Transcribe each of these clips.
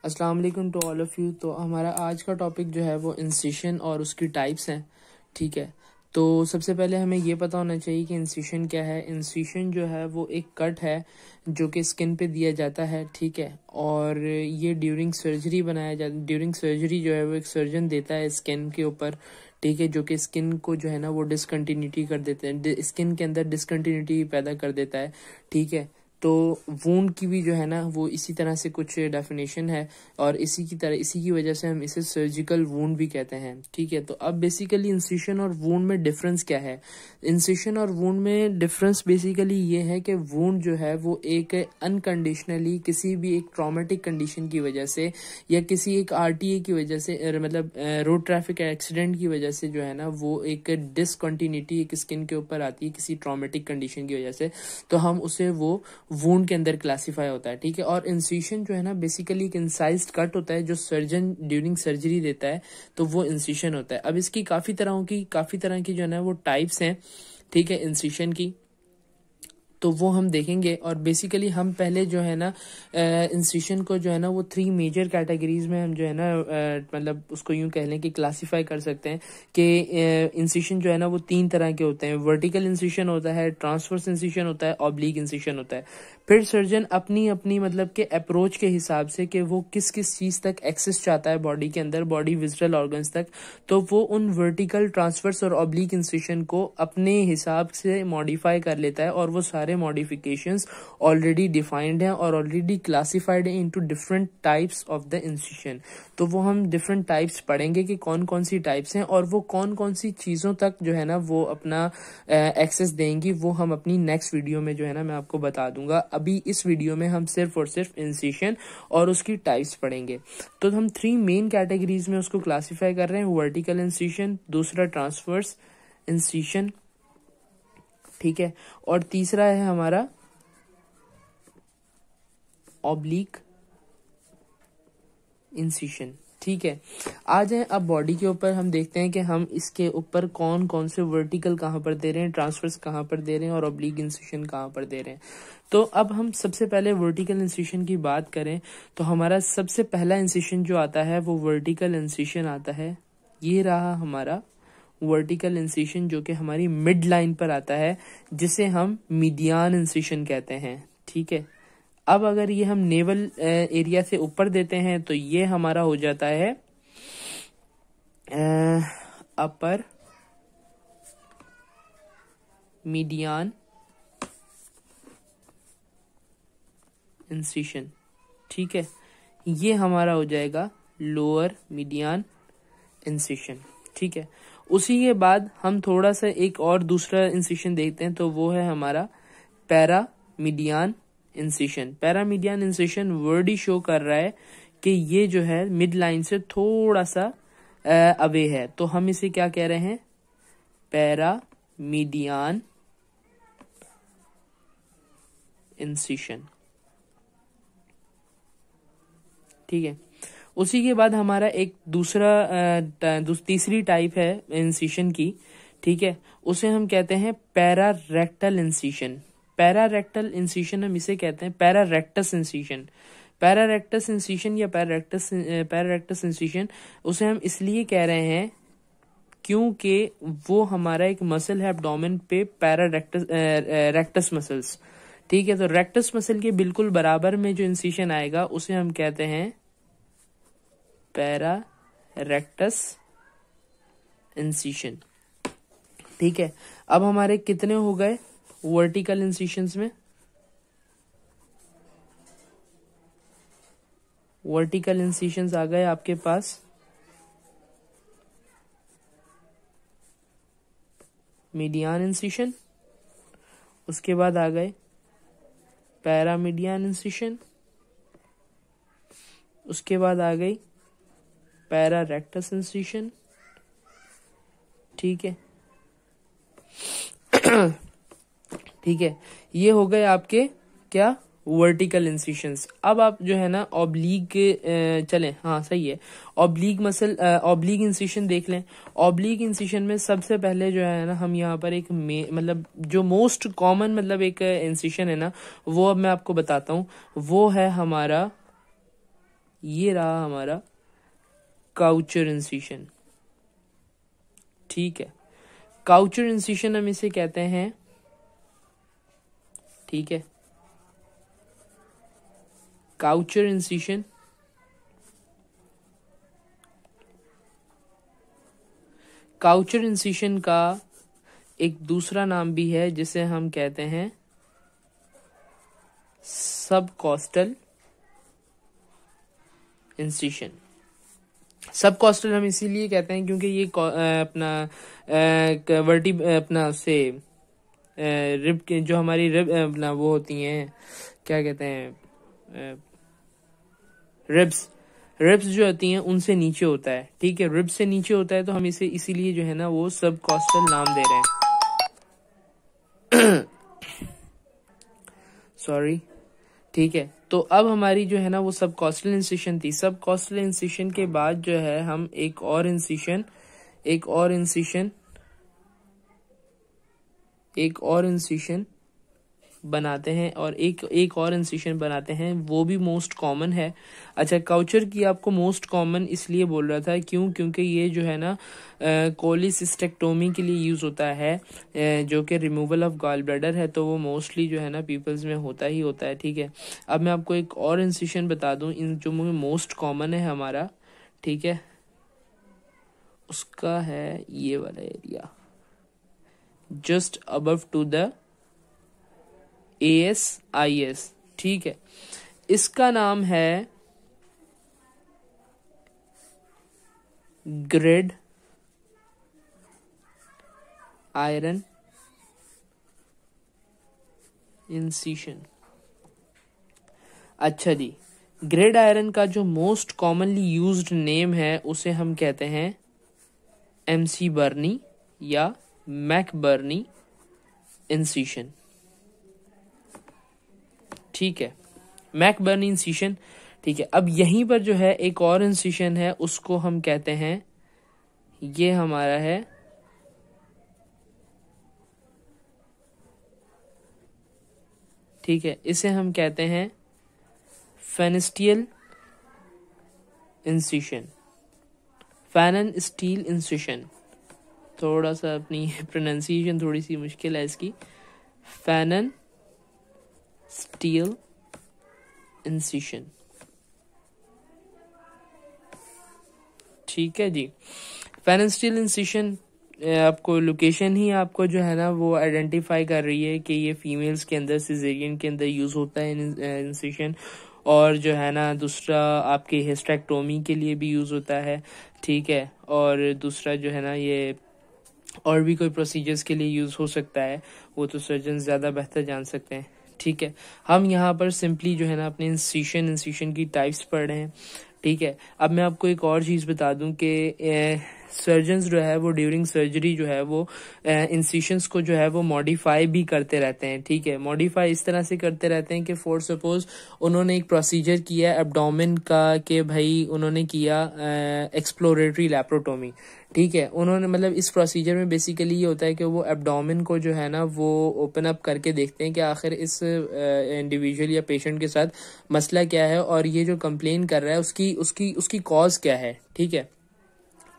अस्सलाम वालेकुम to all of you. तो हमारा आज का टॉपिक जो है वो इंसिशन और उसकी टाइप्स हैं। ठीक है, तो सबसे पहले हमें ये पता होना चाहिए कि इंसिशन क्या है। इंसिशन जो है वो एक कट है जो कि स्किन पे दिया जाता है। ठीक है, और ये ड्यूरिंग सर्जरी बनाया जाता। ड्यूरिंग सर्जरी जो है वो एक सर्जन देता है स्किन के ऊपर। ठीक है, जो कि स्किन को जो है ना वो डिसकंटिन्यूटी कर देते हैं, स्किन के अंदर डिसकंटिन्यूटी पैदा कर देता है। ठीक है, तो वूंड की भी जो है ना वो इसी तरह से कुछ डेफिनेशन है और इसी की वजह से हम इसे सर्जिकल वूंड भी कहते हैं। ठीक है, तो अब बेसिकली इंसिशन और वूंड में डिफरेंस क्या है। इंसिशन और वूंड में डिफरेंस बेसिकली ये है कि वूंड जो है वो एक अनकंडीशनली किसी भी एक ट्रॉमेटिक कंडीशन की वजह से या किसी एक आरटीए की वजह से मतलब रोड ट्रैफिक एक्सीडेंट की वजह से जो है ना वो एक डिसकंटिन्यूटी एक स्किन के ऊपर आती है किसी ट्रॉमेटिक कंडीशन की वजह से, तो हम उसे वो वूंड के अंदर क्लासिफाई होता है। ठीक है, और इंसिशन जो है ना बेसिकली एक इंसाइज्ड कट होता है जो सर्जन ड्यूरिंग सर्जरी देता है, तो वो इंसिशन होता है। अब इसकी काफी तरह की जो है ना वो टाइप्स हैं। ठीक है, इंसिशन की तो वो हम देखेंगे। और बेसिकली हम पहले जो है ना इंसिशन को जो है ना वो 3 मेजर कैटेगरीज में हम जो है ना मतलब उसको यूं कह लें कि क्लासिफाई कर सकते हैं कि इंसिशन जो है ना वो 3 तरह के होते हैं। वर्टिकल इंसिशन होता है, ट्रांसवर्स इंसिशन होता है, ऑब्लिक इंसिशन होता है। फिर सर्जन अपनी अपनी मतलब के अप्रोच के हिसाब से कि वो किस किस चीज तक एक्सेस चाहता है बॉडी के अंदर, बॉडी विजुअल ऑर्गन्स तक, तो वो उन वर्टिकल, ट्रांसवर्स और ऑब्लिक इंसिशन को अपने हिसाब से मॉडिफाई कर लेता है और वो सारे मॉडिफिकेशंस ऑलरेडी डिफाइंड हैं और ऑलरेडी क्लासिफाइड हैं into different types of the incision. तो वो हम डिफरेंट टाइप्स पढ़ेंगे कि कौन कौन सी टाइप्स हैं और वो कौन कौन सी चीजों तक जो है ना वो अपना एक्सेस देंगी, वो हम अपनी नेक्स्ट वीडियो में जो है ना मैं आपको बता दूंगा। अभी इस वीडियो में हम सिर्फ और सिर्फ इंसिशन और उसकी टाइप्स पढ़ेंगे। तो हम 3 मेन कैटेगरीज में उसको क्लासिफाई कर रहे हैं। वर्टिकल इंसिशन, दूसरा ट्रांसवर्स इंसिशन, ठीक है, और तीसरा है हमारा ऑब्लिक इंसिशन। ठीक है, आ जाए अब बॉडी के ऊपर। हम देखते हैं कि हम इसके ऊपर कौन कौन से वर्टिकल कहां पर दे रहे हैं, ट्रांसवर्स कहां पर दे रहे हैं और ऑब्लिक इंसिशन कहां पर दे रहे हैं। तो अब हम सबसे पहले वर्टिकल इंसिशन की बात करें तो हमारा सबसे पहला इंसिशन जो आता है वो वर्टिकल इंसिशन आता है। ये रहा हमारा वर्टिकल इंसिशन जो कि हमारी मिड लाइन पर आता है, जिसे हम मीडियन इंसिशन कहते हैं। ठीक है, अब अगर ये हम नेवल एरिया से ऊपर देते हैं तो ये हमारा हो जाता है अपर मीडियन इंसिशन। ठीक है, ये हमारा हो जाएगा लोअर मीडियन इंसिशन। ठीक है, उसी के बाद हम थोड़ा सा एक और दूसरा इंसिशन देखते हैं, तो वो है हमारा para median incision. Para median incision word ही शो कर रहा है कि ये जो है मिड लाइन से थोड़ा सा अवे है, तो हम इसे क्या कह रहे हैं, पैरा मीडियन इंसिशन। ठीक है, उसी के बाद हमारा एक तीसरी टाइप है इंसिशन की। ठीक है, उसे हम कहते हैं para rectal incision. Para rectal incision हम इसे कहते हैं para rectus incision. Para rectus incision या पैरा रेक्टस इंसिशन उसे हम इसलिए कह रहे हैं क्योंकि वो हमारा एक मसल है एब्डोमेन पे, पैरा रेक्टस मसल्स। ठीक है, तो रेक्टस मसल के बिल्कुल बराबर में जो इंसिशन आएगा उसे हम कहते हैं पैरा रेक्टस इंसिशन। ठीक है, अब हमारे कितने हो गए वर्टिकल इंसिशंस में। वर्टिकल इंसिशंस आ गए आपके पास मीडियन इंसिशन, उसके बाद आ गए पैरा मीडियन इंसिशन, उसके बाद आ गई पैरा रेक्टस इंसिशन। ठीक है ठीक है, ये हो गए आपके क्या वर्टिकल इंसिशंस। अब आप जो है ना ऑब्लिक चलें, हाँ सही है, ऑब्लिक इंसिशन देख लें। ऑब्लिक इंसिशन में सबसे पहले जो है ना हम यहाँ पर एक मतलब जो मोस्ट कॉमन मतलब एक इंसिशन है ना वो अब मैं आपको बताता हूँ। वो है हमारा ये रहा हमारा काउचर इंसिशन। ठीक है, काउचर इंसिशन हम इसे कहते हैं। ठीक है, काउचर इंसिशन। काउचर इंसिशन का एक दूसरा नाम भी है जिसे हम कहते हैं सब कॉस्टल इंसिशन। सब कॉस्टल हम इसीलिए कहते हैं क्योंकि ये अपना वर्टी अपना से रिब के जो हमारी रिब अपना वो होती हैं, क्या कहते हैं, रिब्स जो होती हैं उनसे नीचे होता है। ठीक है, रिब्स से नीचे होता है, तो हम इसे इसीलिए जो है ना वो सब कॉस्टल नाम दे रहे हैं। सॉरी। ठीक है, तो अब हमारी जो है ना वो सब कॉस्टल इंसिशन थी। सब कॉस्टल इंसिशन के बाद जो है हम एक और इंसिशन बनाते हैं, और एक और इंसिशन बनाते हैं, वो भी मोस्ट कॉमन है। अच्छा, काउचर की आपको मोस्ट कॉमन इसलिए बोल रहा था, क्योंकि ये जो है ना कोलिसिस्टेक्टोमी के लिए यूज होता है, जो कि रिमूवल ऑफ गॉल ब्लैडर है, तो वो मोस्टली जो है ना पीपल्स में होता ही होता है। ठीक है, अब मैं आपको एक और इंसिशन बता दूं, इन जो मोस्ट कॉमन है हमारा, ठीक है, उसका है ये वाला area just above to the ASIS। ठीक है, इसका नाम है ग्रेड आयरन इंसिशन। अच्छा जी, ग्रेड आयरन का जो मोस्ट कॉमनली यूज्ड नेम है उसे हम कहते हैं MC बर्नी या मैकबर्नी इंसिशन। ठीक है, मैकबर्नी इंसिशन। ठीक है, अब यहीं पर जो है एक और इंसिशन है, उसको हम कहते हैं, ये हमारा है ठीक है, इसे हम कहते हैं फेनेस्टियल इंसिशन, फैनन स्टील इंसिशन। थोड़ा सा अपनी प्रोनाउंसिएशन थोड़ी सी मुश्किल है इसकी, फैनन स्टील इंसिशन। ठीक है जी, फैनन स्टील इंसिशन आपको लोकेशन ही आपको जो है ना वो आइडेंटिफाई कर रही है कि ये फीमेल्स के अंदर, सिजेरियन के अंदर यूज होता है इंसिशन, और जो है ना दूसरा आपके हिस्टेक्टोमी के लिए भी यूज होता है। ठीक है, और दूसरा जो है ना ये और भी कोई प्रोसीजर्स के लिए यूज हो सकता है, वो तो सर्जन ज्यादा बेहतर जान सकते हैं। ठीक है, हम यहाँ पर सिंपली जो है ना अपने इंसिशन की टाइप्स पढ़ रहे हैं। ठीक है, अब मैं आपको एक और चीज बता दूं कि सर्जन्स जो है वो ड्यूरिंग सर्जरी जो है वो इंसिशंस को जो है वो मॉडिफाई भी करते रहते हैं। ठीक है, मॉडिफाई इस तरह से करते रहते हैं कि फॉर सपोज उन्होंने एक प्रोसीजर किया एब्डोमेन का, कि भाई उन्होंने किया एक्सप्लोरेटरी लैप्रोटोमी। ठीक है, उन्होंने मतलब इस प्रोसीजर में बेसिकली ये होता है कि वो एब्डोमेन को जो है ना वो ओपन अप करके देखते हैं कि आखिर इस इंडिविजुअल या पेशेंट के साथ मसला क्या है, और ये जो कंप्लेन कर रहा है उसकी कॉज क्या है। ठीक है,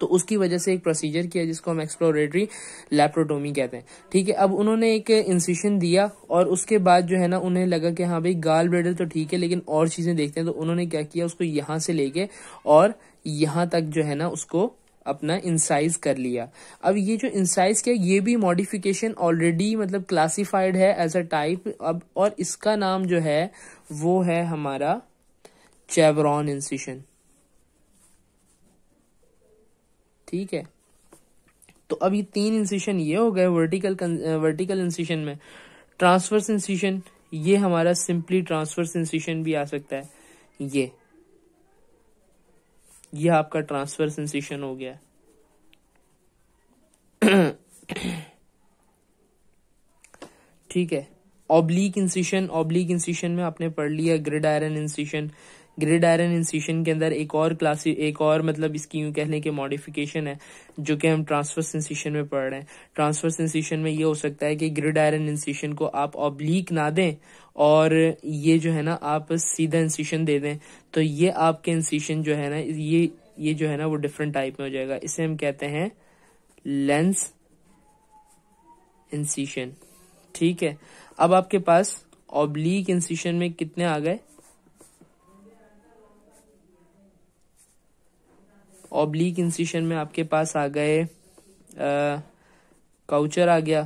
तो उसकी वजह से एक प्रोसीजर किया जिसको हम एक्सप्लोरेटरी लैप्रोटोमी कहते हैं। ठीक है, अब उन्होंने एक इंसिशन दिया, और उसके बाद जो है ना उन्हें लगा कि हाँ भाई गाल ब्लैडर तो ठीक है, लेकिन और चीजें देखते हैं, तो उन्होंने क्या किया, उसको यहाँ से लेके और यहाँ तक जो है ना उसको अपना इंसाइज कर लिया। अब ये जो इंसाइज किया, ये भी मॉडिफिकेशन ऑलरेडी मतलब क्लासिफाइड है एज अ टाइप अब, और इसका नाम जो है वो है हमारा चेवरॉन इंसिशन। ठीक है, तो अब ये 3 इंसिशन ये हो गए वर्टिकल इंसिशन में। ट्रांसवर्स इंसिशन, ये हमारा सिंपली ट्रांसवर्स इंसिशन भी आ सकता है, ये आपका ट्रांसवर्स इंसिशन हो गया। ठीक है, ऑब्लिक इंसिशन में आपने पढ़ लिया grid iron incision, grid iron incision के अंदर एक और मतलब इसकी यूं कहने के मॉडिफिकेशन है जो कि हम ट्रांसवर्स इंसिशन में पढ़ रहे हैं। ट्रांसवर्स इंसिशन में ये हो सकता है कि ग्रिड आयरन इंसिशन को आप ऑब्लिक ना दें और ये जो है ना आप सीधा इंसिशन दे दें, तो ये आपके इंसिशन जो है ना ये जो है ना वो डिफरेंट टाइप में हो जाएगा। इसे हम कहते हैं लेंस इंसिशन। ठीक है, अब आपके पास ऑब्लिक इंसिशन में कितने आ गए? ऑब्लिक इंसिशन में आपके पास आ गए काउचर आ गया,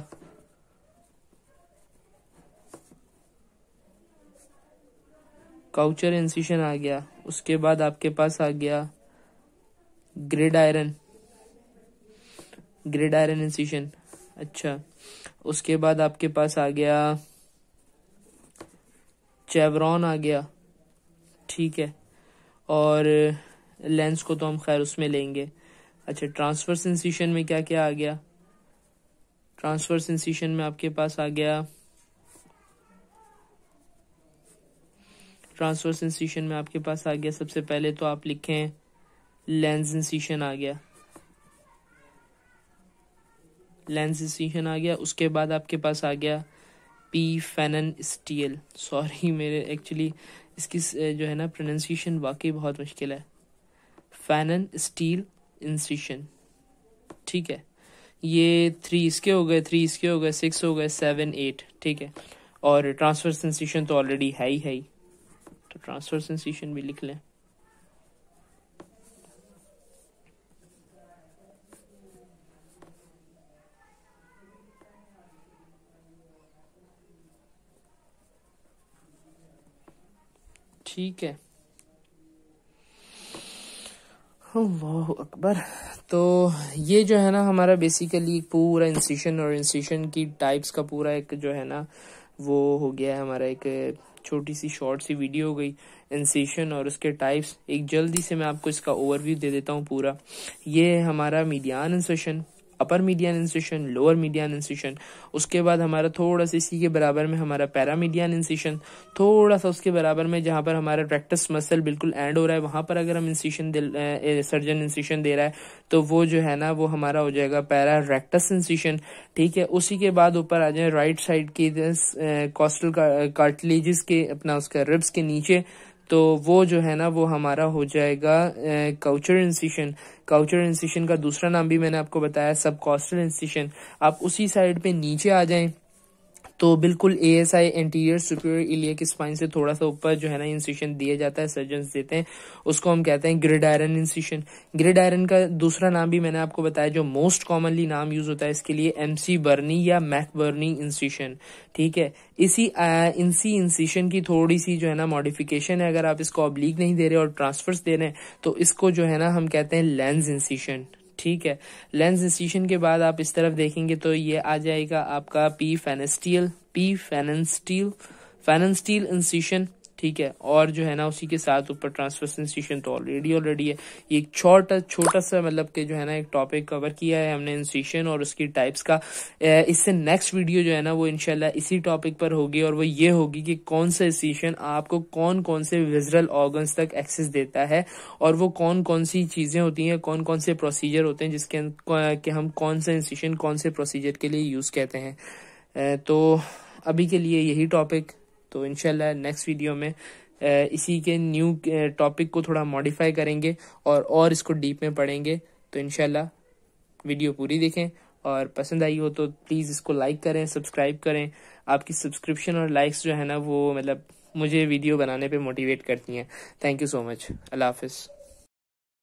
काउचर इंसिशन आ गया। उसके बाद आपके पास आ गया ग्रिड आयरन इंसिशन। अच्छा, उसके बाद आपके पास आ गया चेवरॉन आ गया। ठीक है, और लेंस को तो हम खैर उसमें लेंगे। अच्छा, ट्रांसवर्स इंसिशन में क्या क्या आ गया? ट्रांसवर्स इंसिशन में आपके पास आ गया सबसे पहले तो आप लिखें लेंस इंसिशन आ गया। उसके बाद आपके पास आ गया पी फेनन स्टील। सॉरी, मेरे एक्चुअली इसकी जो है ना प्रोनाउंसिएशन वाकई बहुत मुश्किल है। फेनन स्टील इंसिशन। ठीक है, ये 3 इसके हो गए, 6 हो गए, 7 8। ठीक है, और ट्रांसवर्स इंसिशन तो ऑलरेडी है ही, तो ट्रांसवर्स इंसिशन भी लिख लें। ठीक है, अल्लाहु अकबर। तो ये जो है ना हमारा बेसिकली पूरा इंसिशन और इंसिशन की टाइप्स का पूरा एक जो है ना वो हो गया है हमारा एक छोटी सी शॉर्ट सी वीडियो हो गई इंसिशन और उसके टाइप्स। एक जल्दी से मैं आपको इसका ओवरव्यू दे देता हूँ पूरा। ये हमारा median incision, upper median incision, lower median incision. उसके बाद हमारा थोड़ा सा इसी के बराबर में हमारा पैरामीडियन इंसिशन, थोड़ा सा उसके बराबर में जहां पर हमारा रेक्टस मसल बिल्कुल एंड हो रहा है वहां पर अगर हम सर्जन इंसिशन दे रहा है तो वो जो है ना वो हमारा हो जाएगा पैरा रेक्टस इंसिशन। ठीक है, उसी के बाद ऊपर आ जाए राइट साइड की कॉस्टल कार्टिलेजेस के अपना उसका रिब्स के नीचे, तो वो जो है ना वो हमारा हो जाएगा काउचर इंसिशन। काउचर इंसिशन का दूसरा नाम भी मैंने आपको बताया सब कॉस्टल इंसिशन। आप उसी साइड पे नीचे आ जाएं तो बिल्कुल ASI anterior superior iliac spine से थोड़ा सा ऊपर जो है ना इंसिशन दिया जाता है, सर्जन्स देते हैं, उसको हम कहते हैं grid iron incision. Grid iron का दूसरा नाम भी मैंने आपको बताया, जो मोस्ट कॉमनली नाम यूज होता है इसके लिए MC बर्नी या मैकबर्नी इंसिशन। ठीक है, इसी इंसिशन की थोड़ी सी जो है ना मॉडिफिकेशन है, अगर आप इसको ऑब्लिक नहीं दे रहे और ट्रांसफर्स दे रहे हैं तो इसको जो है ना हम कहते हैं लेंस इंसिशन। ठीक है, लेंस इंसिशन के बाद आप इस तरफ देखेंगे तो ये आ जाएगा आपका पी फेनन स्टील इंसिशन। ठीक है, और जो है ना उसी के साथ ऊपर ट्रांसवर्स इंसिशन तो ऑलरेडी है। ये एक छोटा सा मतलब कि जो है ना एक टॉपिक कवर किया है हमने इंसिशन और उसकी टाइप्स का। इससे नेक्स्ट वीडियो जो है ना वो इंशाल्लाह इसी टॉपिक पर होगी और वो ये होगी कि कौन सा इंसिशन आपको कौन कौन से विजुअल ऑर्गन्स तक एक्सेस देता है और वो कौन कौन सी चीजें होती हैं, कौन कौन से प्रोसीजर होते हैं जिसके कि हम कौन सा इंसिशन कौन से प्रोसीजर के लिए यूज कहते हैं। तो अभी के लिए यही टॉपिक, तो इंशाल्लाह नेक्स्ट वीडियो में इसी के न्यू टॉपिक को थोड़ा मॉडिफाई करेंगे और इसको डीप में पढ़ेंगे। तो इंशाल्लाह वीडियो पूरी देखें और पसंद आई हो तो प्लीज़ इसको लाइक करें, सब्सक्राइब करें। आपकी सब्सक्रिप्शन और लाइक्स जो है ना वो मतलब मुझे वीडियो बनाने पे मोटिवेट करती हैं। Thank you so much. अल्लाह हाफिज़।